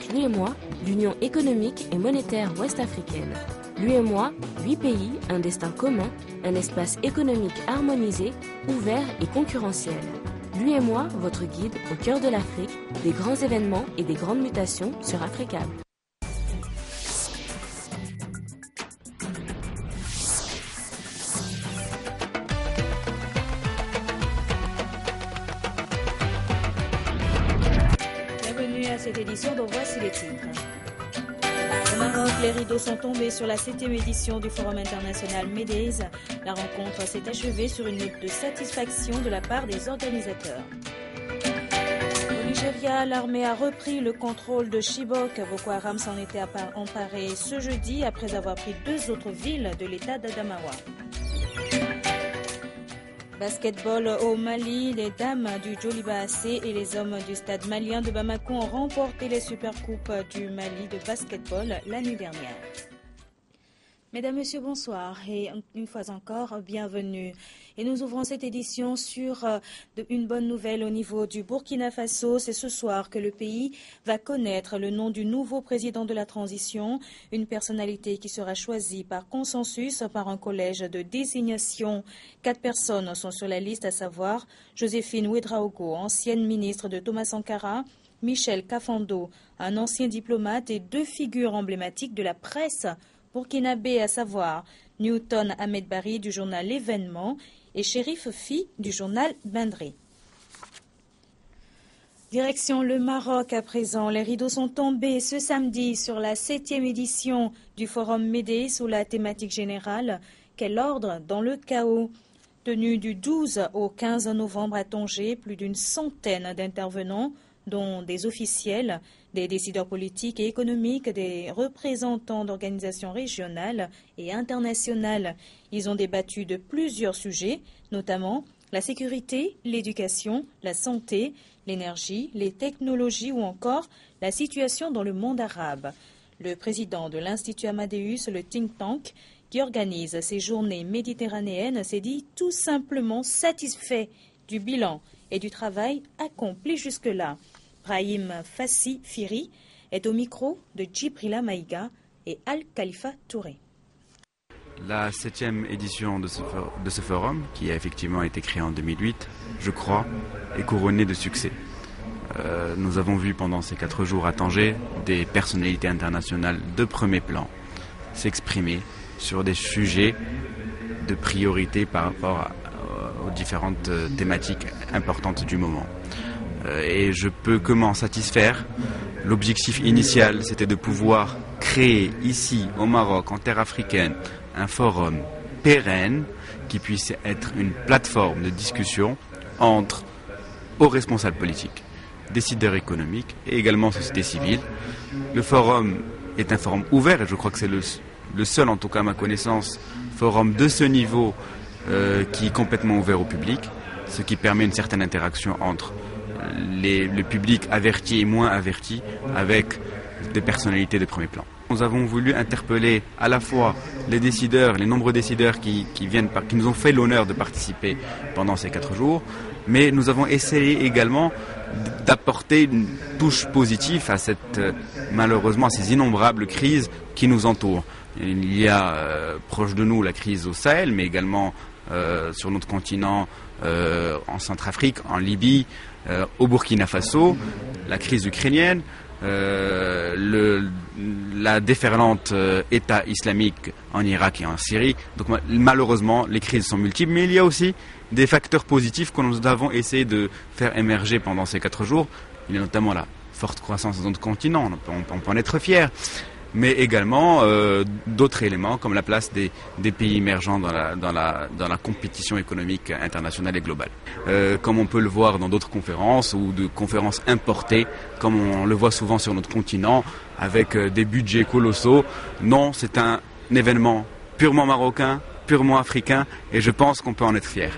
avec l'UEMOA, l'Union économique et monétaire ouest-africaine. L'UEMOA, 8 pays, un destin commun, un espace économique harmonisé, ouvert et concurrentiel. L'UEMOA, votre guide au cœur de l'Afrique, des grands événements et des grandes mutations sur Africable. Bienvenue à cette édition dont voici les titres. Au Maroc, les rideaux sont tombés sur la 7e édition du Forum international MEDES. La rencontre s'est achevée sur une note de satisfaction de la part des organisateurs. Au Nigeria, l'armée a repris le contrôle de Chibok. Boko Haram s'en était emparé ce jeudi après avoir pris 2 autres villes de l'état d'Adamawa. Basketball au Mali, les dames du Djoliba AC et les hommes du stade malien de Bamako ont remporté les Supercoupes du Mali de basketball l'année dernière. Mesdames, Messieurs, bonsoir et une fois encore, bienvenue. Et nous ouvrons cette édition sur une bonne nouvelle au niveau du Burkina Faso. C'est ce soir que le pays va connaître le nom du nouveau président de la transition, une personnalité qui sera choisie par consensus par un collège de désignation. 4 personnes sont sur la liste, à savoir Joséphine Ouedraogo, ancienne ministre de Thomas Sankara, Michel Kafando, un ancien diplomate et 2 figures emblématiques de la presse burkinabé, à savoir Newton Ahmed Bari du journal L'Événement et Chérif Fi du journal Bindri. Direction le Maroc à présent. Les rideaux sont tombés ce samedi sur la 7e édition du Forum MEDES sous la thématique générale « Quel ordre dans le chaos ?» Tenu du 12 au 15 novembre à Tanger, plus d'une centaine d'intervenants, dont des officiels, des décideurs politiques et économiques, des représentants d'organisations régionales et internationales. Ils ont débattu de plusieurs sujets, notamment la sécurité, l'éducation, la santé, l'énergie, les technologies ou encore la situation dans le monde arabe. Le président de l'Institut Amadeus, le think tank, qui organise ces journées méditerranéennes, s'est dit tout simplement satisfait du bilan et du travail accompli jusque-là. Brahim Fassi Firi est au micro de Djibrila Maïga et Al-Khalifa Touré. La 7e édition de ce forum, qui a effectivement été créé en 2008, je crois, est couronnée de succès. Nous avons vu pendant ces 4 jours à Tanger des personnalités internationales de premier plan s'exprimer sur des sujets de priorité par rapport aux différentes thématiques importantes du moment. Et je peux que m'en satisfaire. L'objectif initial, c'était de pouvoir créer ici, au Maroc, en terre africaine, un forum pérenne qui puisse être une plateforme de discussion entre hauts responsables politiques, décideurs économiques et également société civile. Le forum est un forum ouvert et je crois que c'est le seul, en tout cas à ma connaissance, forum de ce niveau qui est complètement ouvert au public, ce qui permet une certaine interaction entre le public averti et moins averti avec des personnalités de premier plan. Nous avons voulu interpeller à la fois les décideurs, les nombreux décideurs qui nous ont fait l'honneur de participer pendant ces 4 jours, mais nous avons essayé également d'apporter une touche positive à malheureusement à ces innombrables crises qui nous entourent. Il y a proche de nous la crise au Sahel, mais également sur notre continent, en Centrafrique, en Libye, au Burkina Faso, la crise ukrainienne, la déferlante État islamique en Irak et en Syrie. Donc malheureusement, les crises sont multiples, mais il y a aussi des facteurs positifs que nous avons essayé de faire émerger pendant ces 4 jours. Il y a notamment la forte croissance dans notre continent, on peut en être fier. Mais également d'autres éléments comme la place des pays émergents dans la compétition économique internationale et globale. Comme on peut le voir dans d'autres conférences ou de conférences importées, comme on le voit souvent sur notre continent, avec des budgets colossaux. Non, c'est un événement purement marocain, purement africain, et je pense qu'on peut en être fier.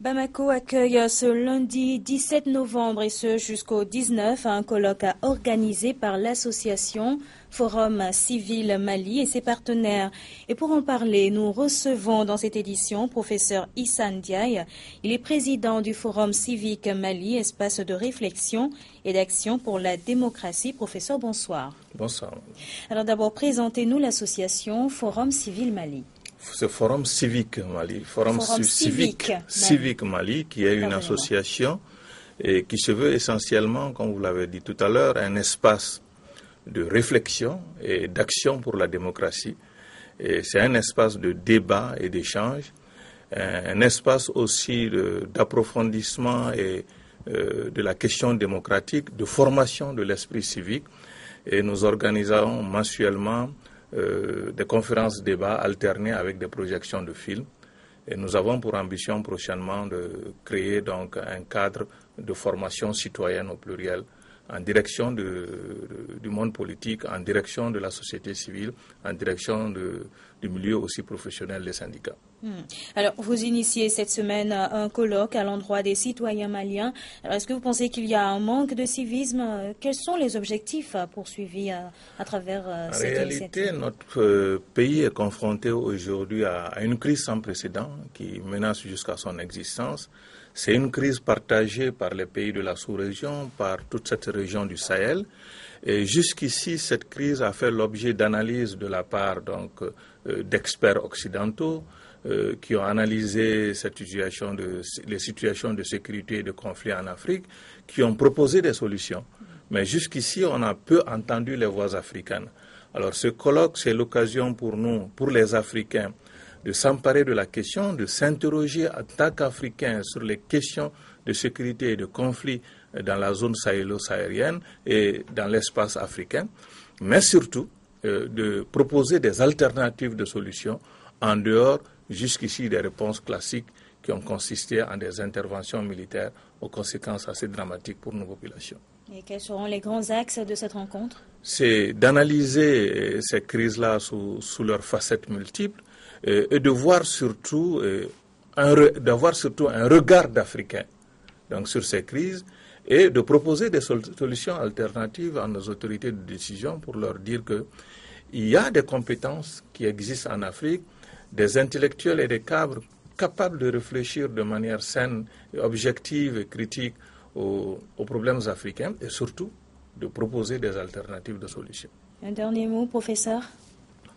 Bamako accueille ce lundi 17 novembre et ce jusqu'au 19 un colloque organisé par l'association Forum Civil Mali et ses partenaires. Et pour en parler, nous recevons dans cette édition professeur Issa Ndiaye. Il est président du Forum Civique Mali, espace de réflexion et d'action pour la démocratie. Professeur, bonsoir. Bonsoir. Alors d'abord, présentez-nous l'association Forum Civil Mali. Ce Forum Civique Mali, Forum Civique Mali, qui est une association et qui se veut essentiellement, comme vous l'avez dit tout à l'heure, un espace de réflexion et d'action pour la démocratie. Et c'est un espace de débat et d'échange, un espace aussi d'approfondissement et de la question démocratique, de formation de l'esprit civique. Et nous organisons mensuellement des conférences débats alternées avec des projections de films. Et nous avons pour ambition prochainement de créer donc un cadre de formation citoyenne au pluriel en direction du monde politique, en direction de la société civile, en direction du milieu aussi professionnel des syndicats. Alors, vous initiez cette semaine un colloque à l'endroit des citoyens maliens. Alors, est-ce que vous pensez qu'il y a un manque de civisme? Quels sont les objectifs poursuivis à travers cette initiative? En réalité, notre pays est confronté aujourd'hui à une crise sans précédent qui menace jusqu'à son existence. C'est une crise partagée par les pays de la sous-région, par toute cette région du Sahel. Et jusqu'ici, cette crise a fait l'objet d'analyses de la part d'experts occidentaux qui ont analysé les situations de sécurité et de conflit en Afrique, qui ont proposé des solutions. Mais jusqu'ici, on a peu entendu les voix africaines. Alors ce colloque, c'est l'occasion pour nous, pour les Africains, de s'emparer de la question, de s'interroger en tant qu'Africains sur les questions de sécurité et de conflit dans la zone sahélo-saharienne et dans l'espace africain, mais surtout de proposer des alternatives de solutions en dehors jusqu'ici des réponses classiques qui ont consisté en des interventions militaires aux conséquences assez dramatiques pour nos populations. Et quels seront les grands axes de cette rencontre? C'est d'analyser ces crises-là sous leurs facettes multiples et de voir surtout d'avoir surtout un regard d'Africains donc sur ces crises et de proposer des solutions alternatives à nos autorités de décision pour leur dire qu'il y a des compétences qui existent en Afrique, des intellectuels et des cadres capables de réfléchir de manière saine, et objective et critique aux problèmes africains et surtout de proposer des alternatives de solutions. Un dernier mot, professeur?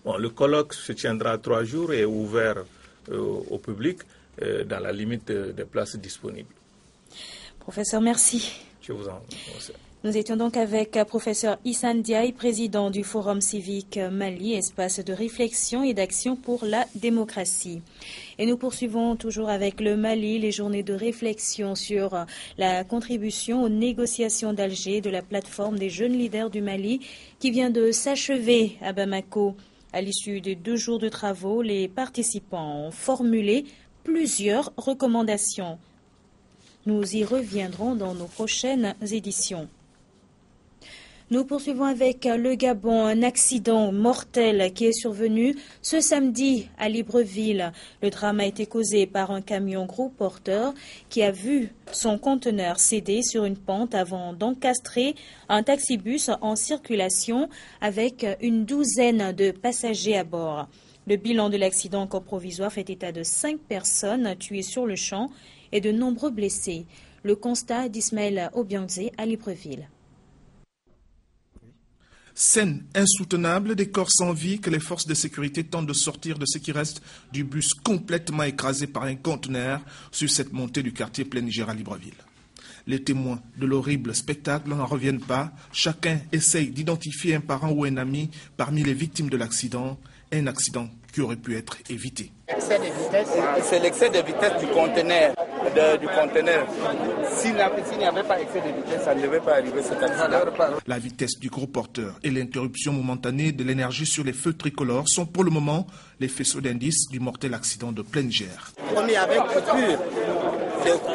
Bon, le colloque se tiendra 3 jours et est ouvert au public dans la limite des places disponibles. Professeur, merci. Je vous en remercie. Nous étions donc avec professeur Issa Ndiaye, président du Forum Civique Mali, espace de réflexion et d'action pour la démocratie. Et nous poursuivons toujours avec le Mali, les journées de réflexion sur la contribution aux négociations d'Alger de la plateforme des jeunes leaders du Mali qui vient de s'achever à Bamako. À l'issue de 2 jours de travaux, les participants ont formulé plusieurs recommandations. Nous y reviendrons dans nos prochaines éditions. Nous poursuivons avec le Gabon, un accident mortel qui est survenu ce samedi à Libreville. Le drame a été causé par un camion gros porteur qui a vu son conteneur céder sur une pente avant d'encastrer un taxibus en circulation avec une douzaine de passagers à bord. Le bilan de l'accident encore provisoire fait état de 5 personnes tuées sur le champ et de nombreux blessés. Le constat d'Ismaël Obianzé à Libreville. Scène insoutenable des corps sans vie que les forces de sécurité tentent de sortir de ce qui reste du bus complètement écrasé par un conteneur sur cette montée du quartier Plein Niger à Libreville. Les témoins de l'horrible spectacle n'en reviennent pas. Chacun essaye d'identifier un parent ou un ami parmi les victimes de l'accident, un accident qui aurait pu être évité. C'est l'excès de vitesse du conteneur. S'il n'y avait pas excès de vitesse, ça ne devait pas arriver cet accident. La vitesse du gros porteur et l'interruption momentanée de l'énergie sur les feux tricolores sont pour le moment les faisceaux d'indices du mortel accident de Plein Niger. Comme il y avait coupure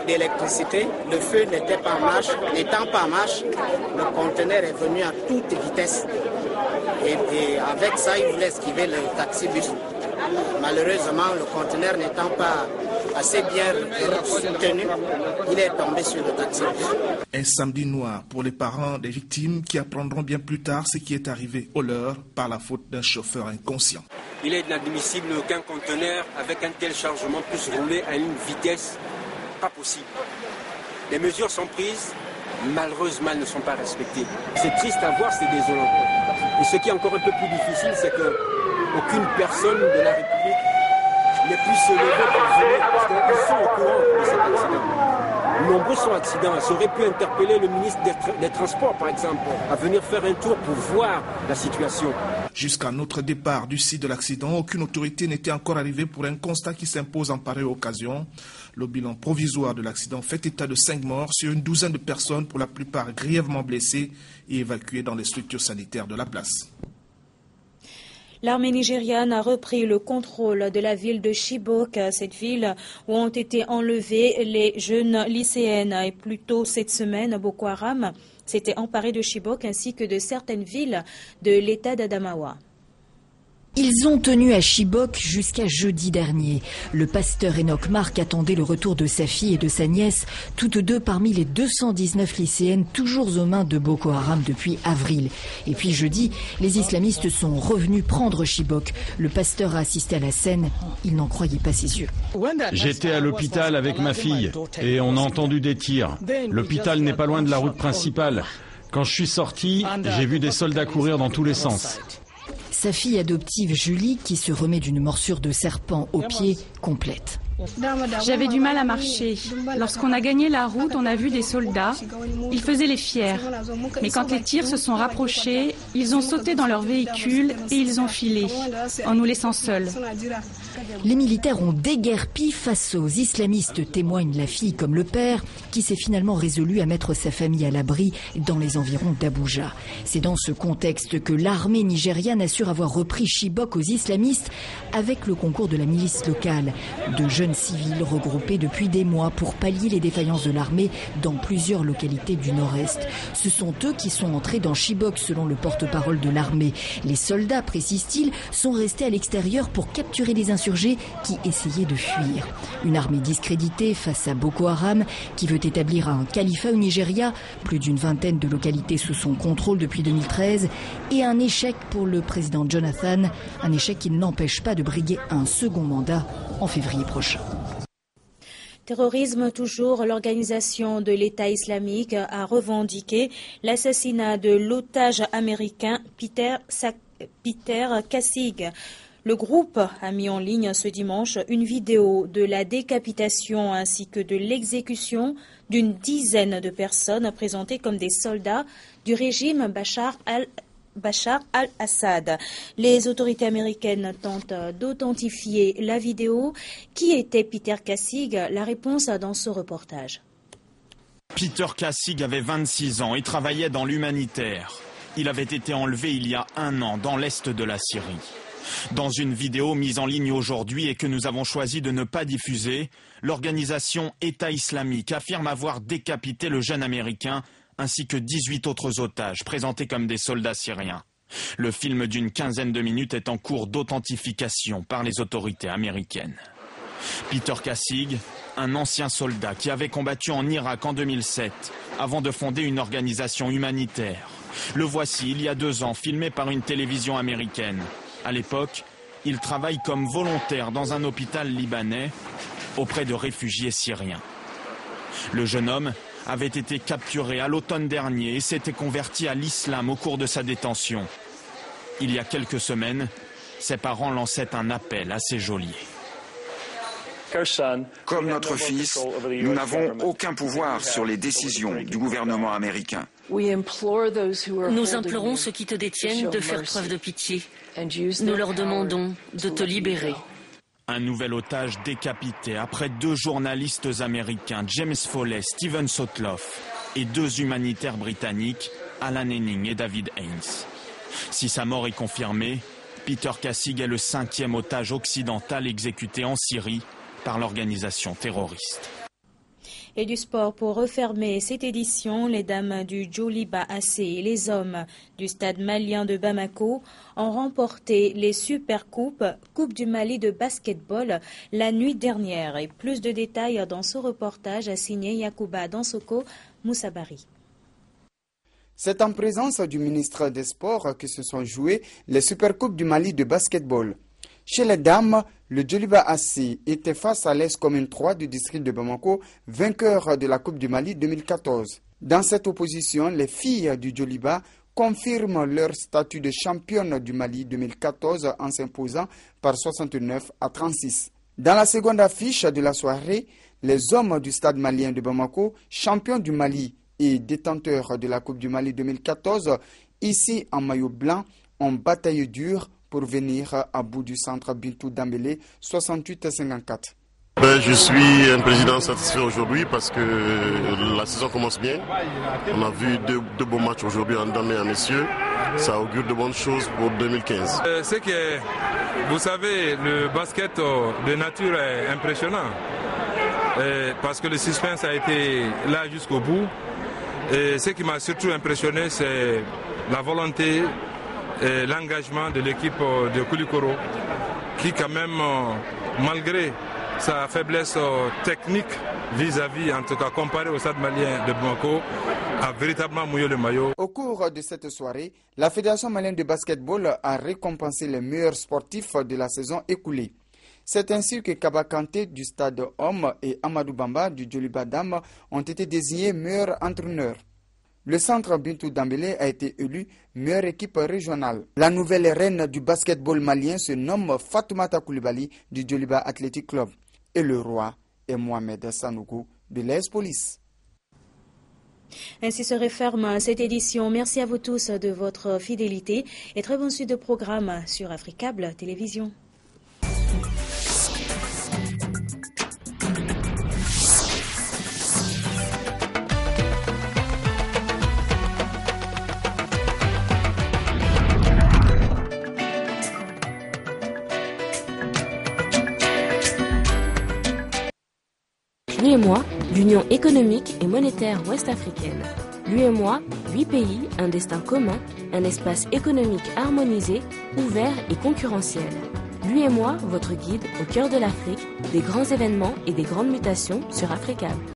d'électricité, le feu n'était pas en marche. N'étant pas en marche, le conteneur est venu à toute vitesse. Et avec ça, il voulait esquiver le taxibus. Malheureusement, le conteneur n'étant pas assez bien soutenu, il est tombé sur le taxi. Un samedi noir pour les parents des victimes qui apprendront bien plus tard ce qui est arrivé au leur par la faute d'un chauffeur inconscient. Il est inadmissible qu'un conteneur avec un tel chargement puisse rouler à une vitesse pas possible. Les mesures sont prises, malheureusement elles ne sont pas respectées. C'est triste à voir, c'est désolant. Et ce qui est encore un peu plus difficile, c'est qu'aucune personne de la République n'ait pu se lever pour venir, parce qu'ils sont au courant de cet accident. Nombreux sont accidents. Ça aurait pu interpeller le ministre des Transports, par exemple, à venir faire un tour pour voir la situation. Jusqu'à notre départ du site de l'accident, aucune autorité n'était encore arrivée pour un constat qui s'impose en pareille occasion. Le bilan provisoire de l'accident fait état de 5 morts sur une douzaine de personnes, pour la plupart grièvement blessées et évacuées dans les structures sanitaires de la place. L'armée nigériane a repris le contrôle de la ville de Chibok, cette ville où ont été enlevées les jeunes lycéennes. Et plus tôt cette semaine, Boko Haram s'était emparé de Chibok ainsi que de certaines villes de l'État d'Adamawa. Ils ont tenu à Chibok jusqu'à jeudi dernier. Le pasteur Enoch Mark attendait le retour de sa fille et de sa nièce, toutes deux parmi les 219 lycéennes toujours aux mains de Boko Haram depuis avril. Et puis jeudi, les islamistes sont revenus prendre Chibok. Le pasteur a assisté à la scène, il n'en croyait pas ses yeux. J'étais à l'hôpital avec ma fille et on a entendu des tirs. L'hôpital n'est pas loin de la route principale. Quand je suis sorti, j'ai vu des soldats courir dans tous les sens. Sa fille adoptive Julie, qui se remet d'une morsure de serpent au pied, complète. J'avais du mal à marcher. Lorsqu'on a gagné la route, on a vu des soldats. Ils faisaient les fiers. Mais quand les tirs se sont rapprochés, ils ont sauté dans leur véhicule et ils ont filé, en nous laissant seuls. Les militaires ont déguerpi face aux islamistes, témoigne la fille comme le père, qui s'est finalement résolu à mettre sa famille à l'abri dans les environs d'Abuja. C'est dans ce contexte que l'armée nigériane assure avoir repris Chibok aux islamistes avec le concours de la milice locale. De jeunes civils regroupés depuis des mois pour pallier les défaillances de l'armée dans plusieurs localités du nord-est. Ce sont eux qui sont entrés dans Chibok selon le porte-parole de l'armée. Les soldats, précise-t-il, sont restés à l'extérieur pour capturer les insurgés qui essayaient de fuir. Une armée discréditée face à Boko Haram qui veut établir un califat au Nigeria, plus d'une vingtaine de localités sous son contrôle depuis 2013 et un échec pour le président Jonathan, un échec qui ne l'empêche pas de briguer un second mandat en février prochain. Terrorisme toujours, l'organisation de l'État islamique a revendiqué l'assassinat de l'otage américain Peter Kassig. Le groupe a mis en ligne ce dimanche une vidéo de la décapitation ainsi que de l'exécution d'une dizaine de personnes présentées comme des soldats du régime Bachar al-Assad. Les autorités américaines tentent d'authentifier la vidéo. Qui était Peter Kassig? La réponse dans ce reportage. Peter Kassig avait 26 ans et travaillait dans l'humanitaire. Il avait été enlevé il y a 1 an dans l'est de la Syrie. Dans une vidéo mise en ligne aujourd'hui et que nous avons choisi de ne pas diffuser, l'organisation État islamique affirme avoir décapité le jeune Américain ainsi que 18 autres otages présentés comme des soldats syriens. Le film d'une 15aine de minutes est en cours d'authentification par les autorités américaines. Peter Kassig, un ancien soldat qui avait combattu en Irak en 2007 avant de fonder une organisation humanitaire. Le voici il y a 2 ans, filmé par une télévision américaine. À l'époque, il travaille comme volontaire dans un hôpital libanais auprès de réfugiés syriens. Le jeune homme avait été capturé à l'automne dernier et s'était converti à l'islam au cours de sa détention. Il y a quelques semaines, ses parents lançaient un appel à ses geôliers. Comme notre fils, nous n'avons aucun pouvoir sur les décisions du gouvernement américain. Nous implorons ceux qui te détiennent de faire preuve de pitié. Nous leur demandons de te libérer. Un nouvel otage décapité après 2 journalistes américains, James Foley, Steven Sotloff, et 2 humanitaires britanniques, Alan Henning et David Haynes. Si sa mort est confirmée, Peter Kassig est le 5e otage occidental exécuté en Syrie par l'organisation terroriste. Et du sport pour refermer cette édition, les dames du Djoliba AC et les hommes du stade malien de Bamako ont remporté les Supercoupes, Coupe du Mali de basketball la nuit dernière. Et plus de détails dans ce reportage signé Yacouba Dansoko Moussabari. C'est en présence du ministre des Sports que se sont jouées les Supercoupes du Mali de basketball. Chez les dames, le Djoliba AC était face à l'AS Commune 3 du district de Bamako, vainqueur de la Coupe du Mali 2014. Dans cette opposition, les filles du Djoliba confirment leur statut de championne du Mali 2014 en s'imposant par 69-36. Dans la seconde affiche de la soirée, les hommes du stade malien de Bamako, champions du Mali et détenteurs de la Coupe du Mali 2014, ici en maillot blanc, ont bataillé dur pour venir à bout du centre Bintou Dambélé 68-54. Je suis un président satisfait aujourd'hui parce que la saison commence bien. On a vu deux beaux matchs aujourd'hui en dames et en messieurs. Ça augure de bonnes choses pour 2015. C'est que, vous savez, le basket de nature est impressionnant. Parce que le suspense a été là jusqu'au bout. Et ce qui m'a surtout impressionné, c'est la volonté et l'engagement de l'équipe de Koulikoro, qui quand même, malgré sa faiblesse technique vis-à-vis, en tout cas comparé au stade malien de Bamako, a véritablement mouillé le maillot. Au cours de cette soirée, la Fédération malienne de basketball a récompensé les meilleurs sportifs de la saison écoulée. C'est ainsi que Kaba Kanté du stade Homme et Amadou Bamba du Djoliba Dam ont été désignés meilleurs entraîneurs. Le centre Bintou Dambélé a été élu meilleure équipe régionale. La nouvelle reine du basketball malien se nomme Fatoumata Koulibaly du Djoliba Athletic Club. Et le roi est Mohamed Sanougou de l'AS Police. Ainsi se referme cette édition. Merci à vous tous de votre fidélité et très bonne suite de programme sur Africable Télévision. L'UEMOA, l'Union économique et monétaire ouest-africaine. L'UEMOA, 8 pays, un destin commun, un espace économique harmonisé, ouvert et concurrentiel. L'UEMOA, votre guide au cœur de l'Afrique, des grands événements et des grandes mutations sur Africable.